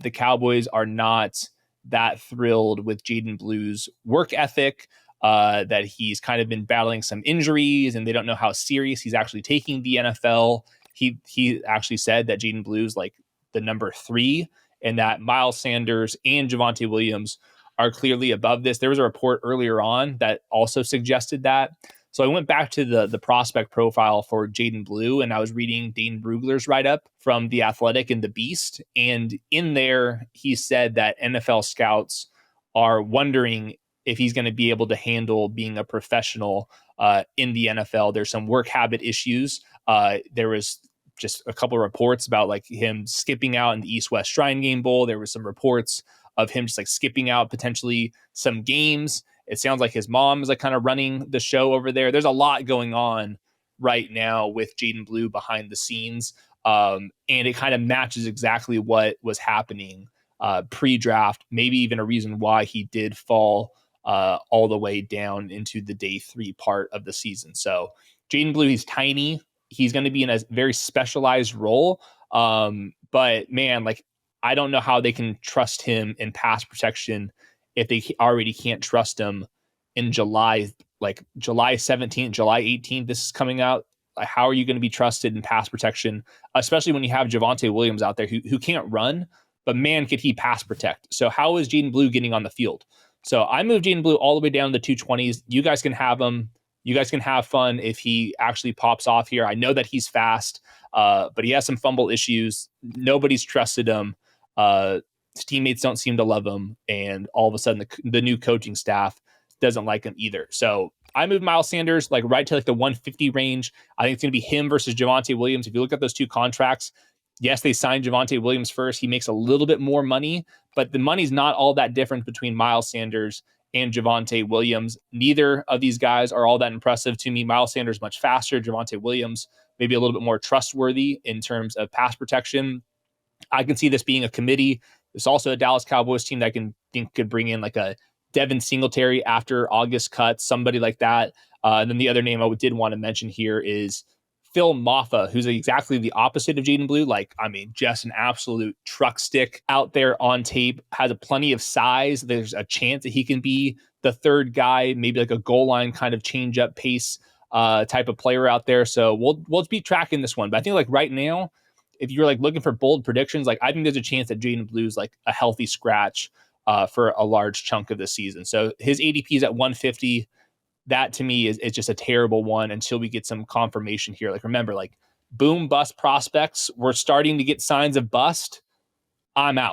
the Cowboys are not that thrilled with Jaydon Blue's work ethic, that he's kind of been battling some injuries and they don't know how serious he's actually taking the NFL. He actually said that Jaydon Blue's like the number 3 and that Miles Sanders and Javonte Williams are clearly above this. There was a report earlier on that also suggested that. So I went back to the prospect profile for Jaydon Blue, and I was reading Dane Brugler's write-up from The Athletic and The Beast. And in there, he said that NFL scouts are wondering if he's going to be able to handle being a professional in the NFL. There's some work habit issues. There was just a couple of reports about like him skipping out in the East-West Shrine Game Bowl. There was some reports of him just like skipping out potentially some games. It sounds like his mom is like kind of running the show over there. There's a lot going on right now with Jaydon Blue behind the scenes. And it kind of matches exactly what was happening pre-draft, maybe even a reason why he did fall all the way down into the day 3 part of the season. So Jaydon Blue, he's tiny. He's going to be in a very specialized role. But man, like, I don't know how they can trust him in pass protection if they already can't trust him in July, like July 17th, July 18th. This is coming out. How are you going to be trusted in pass protection, especially when you have Javonte Williams out there who can't run, but man, could he pass protect. So how is Jaydon Blue getting on the field? So I moved Jaydon Blue all the way down to the 220s. You guys can have him. You guys can have fun if he actually pops off here. I know that he's fast, but he has some fumble issues. Nobody's trusted him. His teammates don't seem to love him, and all of a sudden the new coaching staff doesn't like him either. So I moved Miles Sanders like right to like the 150 range. I think it's going to be him versus Javonte Williams. If you look at those two contracts, yes, they signed Javonte Williams first. He makes a little bit more money, but the money's not all that different between Miles Sanders and Javonte Williams. Neither of these guys are all that impressive to me. Miles Sanders much faster. Javonte Williams maybe a little bit more trustworthy in terms of pass protection. I can see this being a committee. There's also a Dallas Cowboys team that I can think could bring in like a Devin Singletary after August cuts, somebody like that. And then the other name I did want to mention here is Phil Maffa, who's exactly the opposite of Jaydon Blue. Like, I mean, just an absolute truck stick out there on tape, has a plenty of size. There's a chance that he can be the third guy, maybe like a goal line kind of change up pace type of player out there. So we'll be tracking this one. But I think like right now, if you're like looking for bold predictions, like I think there's a chance that Jaydon Blue's like a healthy scratch for a large chunk of the season. So his ADP is at 150. That to me is just a terrible one until we get some confirmation here. Like, remember, like boom bust prospects, we're starting to get signs of bust. I'm out.